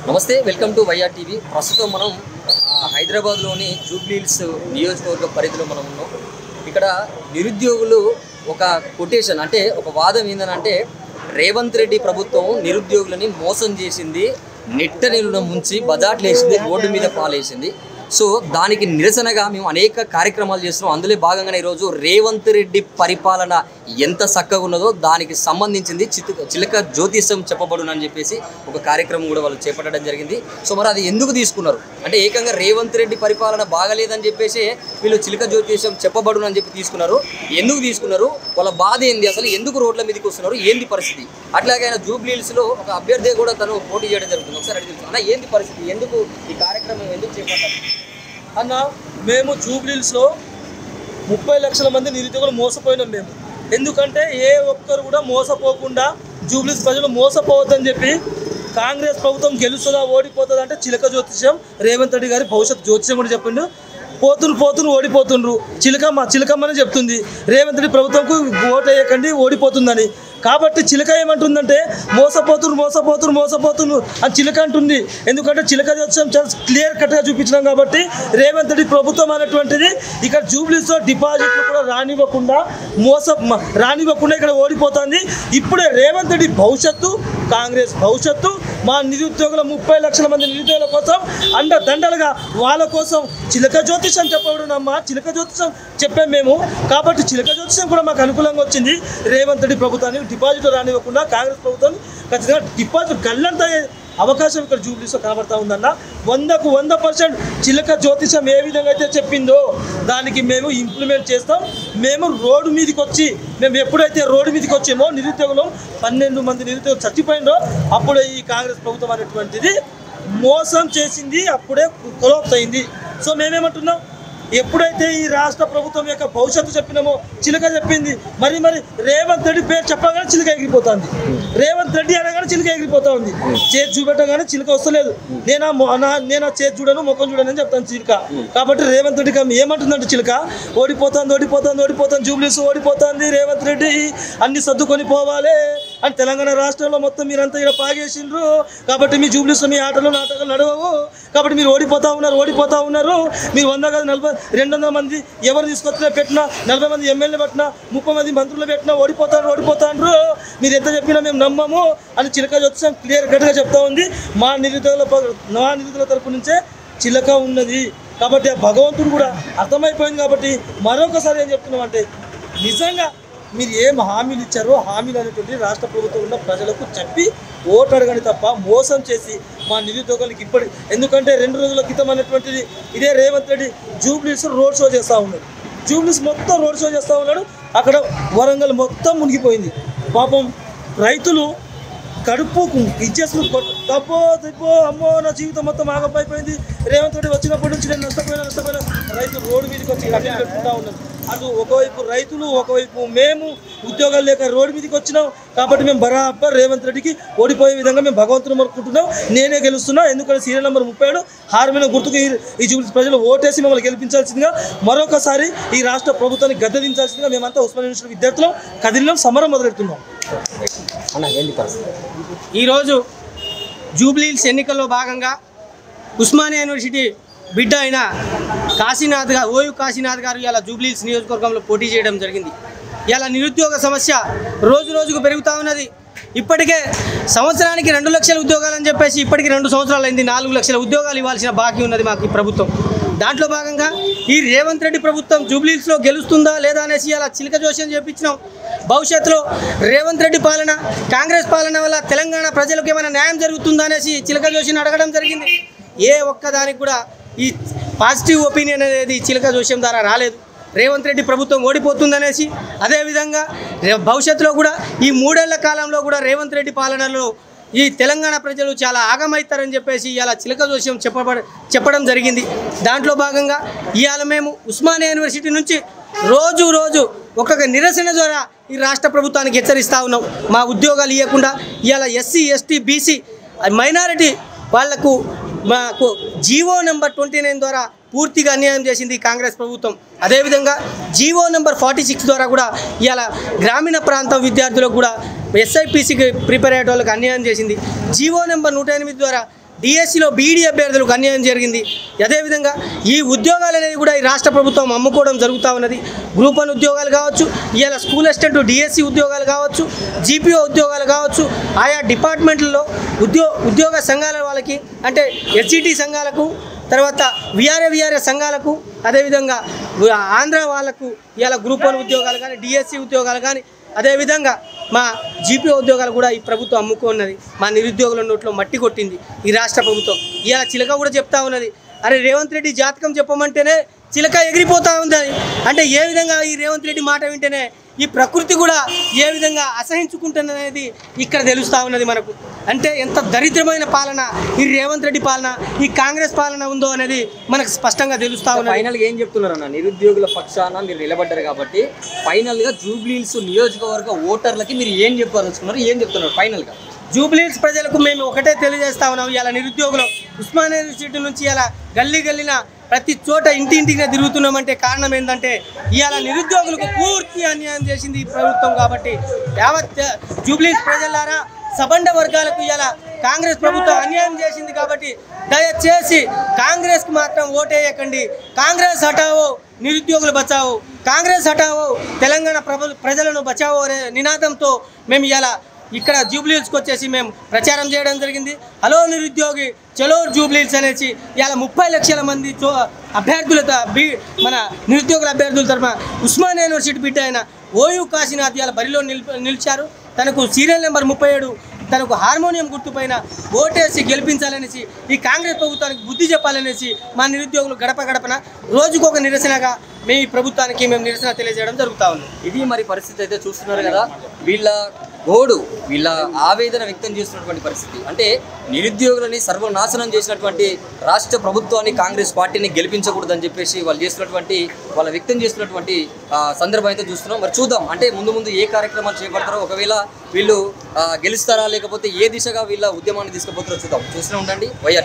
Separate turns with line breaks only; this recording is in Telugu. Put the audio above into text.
నమస్తే, వెల్కమ్ టు వైఆర్ టీవీ. ప్రస్తుతం మనం హైదరాబాద్లోని జూబ్లీ హిల్స్ నియోజకవర్గ పరిధిలో మనం ఉన్నాం. ఇక్కడ నిరుద్యోగులు ఒక కొటేషన్ అంటే ఒక వాదం ఏంటంటే రేవంత్ రెడ్డి ప్రభుత్వం నిరుద్యోగులని మోసం చేసింది, నెట్ట నీళ్ళను ముంచి బజాట్లు వేసింది, రోడ్డు మీద పాలేసింది. సో దానికి నిరసనగా మేము అనేక కార్యక్రమాలు చేస్తున్నాం. అందులో భాగంగానే ఈరోజు రేవంత్ రెడ్డి పరిపాలన ఎంత చక్కగా ఉన్నదో దానికి సంబంధించింది చిలక జ్యోతిష్యం చెప్పబడునని చెప్పేసి ఒక కార్యక్రమం కూడా వాళ్ళు చేపట్టడం జరిగింది. సో మరి అది ఎందుకు తీసుకున్నారు అంటే ఏకంగా రేవంత్ రెడ్డి పరిపాలన బాగలేదని చెప్పేసి వీళ్ళు చిలక జ్యోతిష్యం చెప్పబడునని చెప్పి తీసుకున్నారు. ఎందుకు తీసుకున్నారు, వాళ్ళ బాధ ఏంది, అసలు ఎందుకు రోడ్ల మీదకి వస్తున్నారు, ఏంది పరిస్థితి? అట్లాగే ఆయన జూబ్లీ హిల్స్లో ఒక అభ్యర్థి కూడా తను పోటీ చేయడం జరుగుతుంది. ఒకసారి అడిగి తెలుసు అన్న, ఏంది పరిస్థితి, ఎందుకు ఈ కార్యక్రమం ఎందుకు చేపట్టారు
అన్న? మేము జూబ్లీ హిల్స్లో 30 లక్షల మంది నిరుద్యోగులు మోసపోయినాం మేము. ఎందుకంటే ఏ ఒక్కరు కూడా మోసపోకుండా జూబ్లీ హిల్స్ ప్రజలు మోసపోవద్దని చెప్పి కాంగ్రెస్ ప్రభుత్వం గెలుస్తుందా ఓడిపోతుందా అంటే చిలక జ్యోతిష్యం రేవంత్ రెడ్డి గారి భవిష్యత్ జ్యోతిష్యం కూడా చెప్పిండు. పోతున్నారు ఓడిపోతుండ్రు, చిలకమ్మని చెప్తుంది రేవంత్ రెడ్డి ప్రభుత్వంకు ఓటు వేయకండి ఓడిపోతుందని. కాబట్టి చిలక ఏమంటుందంటే మోసపోతున్నారు అని చిలక అంటుంది. ఎందుకంటే చిలక జ్యోతిష్యం చాలా క్లియర్ కట్గా చూపించినాం కాబట్టి రేవంత్ రెడ్డి ప్రభుత్వం అనేటువంటిది ఇక్కడ జూబ్లీస్లో డిపాజిట్లు కూడా రానివ్వకుండా ఇక్కడ ఓడిపోతుంది. ఇప్పుడే రేవంత్ రెడ్డి భవిష్యత్తు, కాంగ్రెస్ భవిష్యత్తు, మా నిరుద్యోగుల 30 లక్షల మంది నిరుద్యోగుల కోసం అండదండలుగా వాళ్ళ కోసం చిలక జ్యోతిష్యం చెప్పబడునమ్మా, చిలక జ్యోతిష్యం చెప్పాం మేము. కాబట్టి చిలక జ్యోతిష్యం కూడా మాకు అనుకూలంగా వచ్చింది. రేవంత్ రెడ్డి ప్రభుత్వాన్ని డిపాజిట్ రానివ్వకుండా కాంగ్రెస్ ప్రభుత్వం ఖచ్చితంగా డిపాజిట్ గల్లంత అవకాశం ఇక్కడ జూబ్లీస్లో కనబడతా ఉందన్న. 100కు 100% చిలక జ్యోతిషం ఏ విధంగా అయితే చెప్పిందో దానికి మేము ఇంప్లిమెంట్ చేస్తాం. మేము రోడ్డు మీదకి వచ్చి ఎప్పుడైతే రోడ్డు మీదకి వచ్చామో నిరుద్యోగులు 12 మంది నిరుద్యోగులు చచ్చిపోయిందో అప్పుడే ఈ కాంగ్రెస్ ప్రభుత్వం అనేటువంటిది మోసం చేసింది, అప్పుడే కొలాప్స్ అయింది. సో మేమేమంటున్నాం, ఎప్పుడైతే ఈ రాష్ట్ర ప్రభుత్వం యొక్క భవిష్యత్తు చెప్పినామో చిలక చెప్పింది. మరి రేవంత్ రెడ్డి పేరు చెప్పగానే చిలక ఎగిరిపోతుంది, రేవంత్ రెడ్డి అనగానే చిలక ఎగిరిపోతా ఉంది. చేతి చూపెట్టగానే చిలక వస్తలేదు. నేను చేతి చూడను ముఖం చూడను అని చెప్తాను చిలక. కాబట్టి రేవంత్ రెడ్డికి ఏమంటుందంటే చిలక ఓడిపోతుంది జూబ్లీస్ ఓడిపోతుంది, రేవంత్ రెడ్డి అన్ని సర్దుకొని పోవాలి అని తెలంగాణ రాష్ట్రంలో మొత్తం మీరంతా ఇక్కడ పాగేసిండ్రు. కాబట్టి మీ జూబ్లీస్లో మీ ఆటలు నాటకాలు నడవవు. కాబట్టి మీరు ఓడిపోతా ఉన్నారు. మీరు 100 కాదు 200 మంది ఎవరు తీసుకొచ్చినా పెట్టినా, 40 మంది ఎమ్మెల్యే పెట్టినా, 30 మంది మంత్రులు పెట్టినా ఓడిపోతాండ్రు. మీరు ఎంత చెప్పినా మేము నమ్మము అని చిలక జ్యోతిష్యం క్లియర్ కట్గా చెప్తా ఉంది. మా నిరుద్యోగుల తరపు నుంచే చిలక ఉన్నది. కాబట్టి ఆ భగవంతుడు కూడా అర్థమైపోయింది. కాబట్టి మరొకసారి ఏం చెప్తున్నామంటే నిజంగా మీరు ఏం హామీలు ఇచ్చారో హామీలు అనేటువంటి రాష్ట్ర ప్రభుత్వం ఉన్న ప్రజలకు చెప్పి ఓటు అడగని తప్ప మోసం చేసి మా నిరుద్యోగులకి ఎందుకంటే 2 రోజుల క్రితం అనేటువంటిది ఇదే రేవంత్ రెడ్డి జూబ్లీస్ రోడ్ షో చేస్తూ ఉన్నాడు. జూబ్లీస్ మొత్తం రోడ్ షో చేస్తూ ఉన్నాడు. అక్కడ వరంగల్ మొత్తం మునిగిపోయింది. పాపం రైతులు కడుపు ఇచ్చేసుకు తప్పో అమ్మో నా జీవితం మొత్తం ఆగమైపోయింది. రేవంత్ రెడ్డి వచ్చినప్పటి నుంచి నేను నష్టపోయినా రైతులు రోడ్డు మీదకి వచ్చి కట్టెలు పెట్టుకుంటా ఉన్నాను. అటు ఒకవైపు రైతులు, ఒకవైపు మేము ఉద్యోగాలు లేక రోడ్డు మీదకి వచ్చినాం. కాబట్టి మేము బరాబర్ రేవంత్ రెడ్డికి ఓడిపోయే విధంగా మేము భగవంతుని మొక్కుకుంటున్నాం. నేనే గెలుస్తున్నా. ఎందుకంటే సీరియల్ నెంబర్ 37 హారమైన గుర్తుకు ఈ జూబ్లీస్ ప్రజలు ఓటేసి మమ్మల్ని గెలిపించాల్సిందిగా, మరొకసారి ఈ రాష్ట్ర ప్రభుత్వాన్ని గద్దెదించాల్సిందిగా మేమంతా ఉస్మానియా యూనివర్సిటీ విద్యార్థులం కదిలినాం, సమరం మొదలెడుతున్నాం.
ఈరోజు జూబ్లీ హిల్స్ ఎన్నికల్లో భాగంగా ఉస్మానియా యూనివర్సిటీ బిడ్డ అయిన ఓయూ కాశీనాథ్ గారు ఇలా జూబ్లీ హిల్స్ నియోజకవర్గంలో పోటీ చేయడం జరిగింది. ఇలా నిరుద్యోగ సమస్య రోజు రోజుకు పెరుగుతూ ఉన్నది. ఇప్పటికే సంవత్సరానికి 2 లక్షల ఉద్యోగాలని చెప్పేసి ఇప్పటికి 2 సంవత్సరాలు అయింది. 4 లక్షల ఉద్యోగాలు ఇవ్వాల్సిన బాకీ ఉన్నది మాకు ఈ ప్రభుత్వం. దాంట్లో భాగంగా ఈ రేవంత్ రెడ్డి ప్రభుత్వం జూబ్లీ హిల్స్లో గెలుస్తుందా లేదా అనేసి ఇలా చిలక జోష్యం చేపించినాం. భవిష్యత్తులో రేవంత్ రెడ్డి పాలన, కాంగ్రెస్ పాలన వల్ల తెలంగాణ ప్రజలకు ఏమైనా న్యాయం జరుగుతుందా అనేసి చిలక జోషిని అడగడం జరిగింది. ఏ ఒక్కదానికి కూడా ఈ పాజిటివ్ ఒపీనియన్ అనేది చిలక జోష్యం ద్వారా రాలేదు. రేవంత్ రెడ్డి ప్రభుత్వం ఓడిపోతుందనేసి, అదేవిధంగా భవిష్యత్తులో కూడా ఈ 3 ఏళ్ల కాలంలో కూడా రేవంత్ రెడ్డి పాలనలో ఈ తెలంగాణ ప్రజలు చాలా ఆగమవుతారని చెప్పేసి ఇలా చిలక జోష్యం చెప్పడం జరిగింది. దాంట్లో భాగంగా ఇవాళ మేము ఉస్మానియా యూనివర్సిటీ నుంచి రోజు ఒక్కొక్క నిరసన ద్వారా ఈ రాష్ట్ర ప్రభుత్వానికి హెచ్చరిస్తూ ఉన్నాం. మా ఉద్యోగాలు ఇవ్వకుండా ఇవాళ SC, ST, BC మైనారిటీ వాళ్లకు మాకు జీవో నెంబర్ 29 ద్వారా పూర్తిగా అన్యాయం చేసింది కాంగ్రెస్ ప్రభుత్వం. అదేవిధంగా జీవో నెంబర్ 46 ద్వారా కూడా ఇవాళ గ్రామీణ ప్రాంతం విద్యార్థులకు కూడా SIPCకి ప్రిపేర్ అయ్యే వాళ్ళకి అన్యాయం చేసింది. జీవో నెంబర్ 108 ద్వారా డిఎస్సిలో బీఈడీ అభ్యర్థులకు అన్యాయం జరిగింది. అదేవిధంగా ఈ ఉద్యోగాలు అనేది కూడా ఈ రాష్ట్ర ప్రభుత్వం అమ్ముకోవడం జరుగుతూ ఉన్నది. గ్రూప్ 1 ఉద్యోగాలు కావచ్చు, ఇవాళ స్కూల్ అసిస్టెంట్ డిఎస్సి ఉద్యోగాలు కావచ్చు, జీపీఓ ఉద్యోగాలు కావచ్చు, ఆయా డిపార్ట్మెంట్లలో ఉద్యోగ సంఘాల వాళ్ళకి అంటే హెచ్ఈటీ సంఘాలకు, తర్వాత విఆర్ఏ సంఘాలకు, అదేవిధంగా ఆంధ్ర వాళ్ళకు ఇవాళ గ్రూప్ 1 ఉద్యోగాలు కానీ, డిఎస్సి ఉద్యోగాలు కానీ, అదేవిధంగా మా జీపీఓ ఉద్యోగాలు కూడా ఈ ప్రభుత్వం అమ్ముకున్నది. మా నిరుద్యోగుల నోట్లో మట్టి కొట్టింది ఈ రాష్ట్ర ప్రభుత్వం. ఇవాళ చిలక కూడా చెప్తా ఉన్నది, అరే రేవంత్ రెడ్డి జాతకం చెప్పమంటేనే చిలక ఎగిరిపోతూ ఉంది. అంటే ఏ విధంగా ఈ రేవంత్ రెడ్డి మాట వింటేనే ఈ ప్రకృతి కూడా ఏ విధంగా అసహించుకుంటున్నది ఇక్కడ తెలుస్తూ ఉన్నది మనకు. అంటే ఎంత దరిద్రమైన పాలన ఈ రేవంత్ రెడ్డి పాలన, ఈ కాంగ్రెస్ పాలన ఉందో అనేది మనకు స్పష్టంగా తెలుస్తూ ఉన్నది.
ఫైనల్గా ఏం చెప్తున్నారు అన్న, నిరుద్యోగుల పక్షాన మీరు నిలబడ్డారు కాబట్టి ఫైనల్గా జూబ్లీహిల్స్ నియోజకవర్గ ఓటర్లకి మీరు ఏం చెప్పాలనుకున్నారు, ఏం చెప్తున్నారు ఫైనల్గా?
జూబ్లీహిల్స్ ప్రజలకు మేము ఒకటే తెలియజేస్తా ఉన్నాం, ఇలా నిరుద్యోగులు ఉస్మానియా యూనివర్సిటీ నుంచి ఇలా గల్లీన ప్రతి చోట ఇంటింటిగా తిరుగుతున్నామంటే కారణం ఏంటంటే ఇవాళ నిరుద్యోగులకు పూర్తి అన్యాయం చేసింది ఈ ప్రభుత్వం. కాబట్టి యావత్ జూబ్లీహిల్స్ ప్రజలారా, సబండ వర్గాలకు ఇలా కాంగ్రెస్ ప్రభుత్వం అన్యాయం చేసింది. కాబట్టి దయచేసి కాంగ్రెస్కి మాత్రం ఓటేయకండి. కాంగ్రెస్ హటావో నిరుద్యోగులు బచావో, కాంగ్రెస్ హటావో తెలంగాణ ప్రజలను బచావో అనే నినాదంతో మేము ఇలా ఇక్కడ జూబ్లీహిల్స్కి వచ్చేసి మేము ప్రచారం చేయడం జరిగింది. హలో నిరుద్యోగి చలో జూబ్లీహిల్స్ అనేసి ఇలా 30 లక్షల మంది అభ్యర్థులతో మన నిరుద్యోగుల అభ్యర్థుల తరఫున ఉస్మానియా యూనివర్సిటీ బిడ్డ అయిన ఓయూ కాశీనాథ్ ఇలా బరిలో నిలిచారు. తనకు సీరియల్ నెంబర్ 37 తనకు హార్మోనియం గుర్తుపైన ఓటేసి గెలిపించాలనేసి, ఈ కాంగ్రెస్ ప్రభుత్వానికి బుద్ధి చెప్పాలనేసి మా నిరుద్యోగులు గడపన రోజుకొక నిరసనగా మేము ఈ ప్రభుత్వానికి నిరసన తెలియజేయడం జరుగుతూ ఉంది.
ఇది మరి పరిస్థితి అయితే చూస్తున్నారు కదా, వీళ్ళ గోడు, వీళ్ళ ఆవేదన వ్యక్తం చేస్తున్నటువంటి పరిస్థితి. అంటే నిరుద్యోగులని సర్వనాశనం చేసినటువంటి రాష్ట్ర ప్రభుత్వాన్ని, కాంగ్రెస్ పార్టీని గెలిపించకూడదని చెప్పేసి వాళ్ళు వ్యక్తం చేస్తున్నటువంటి సందర్భం అయితే చూస్తున్నాం. మరి చూద్దాం, అంటే ముందు ఏ కార్యక్రమాలు చేపడతారో, ఒకవేళ వీళ్ళు గెలుస్తారా లేకపోతే ఏ దిశగా వీళ్ళ ఉద్యమాన్ని తీసుకుపోతారో చూద్దాం. చూస్తూనే ఉండండి వైఆర్.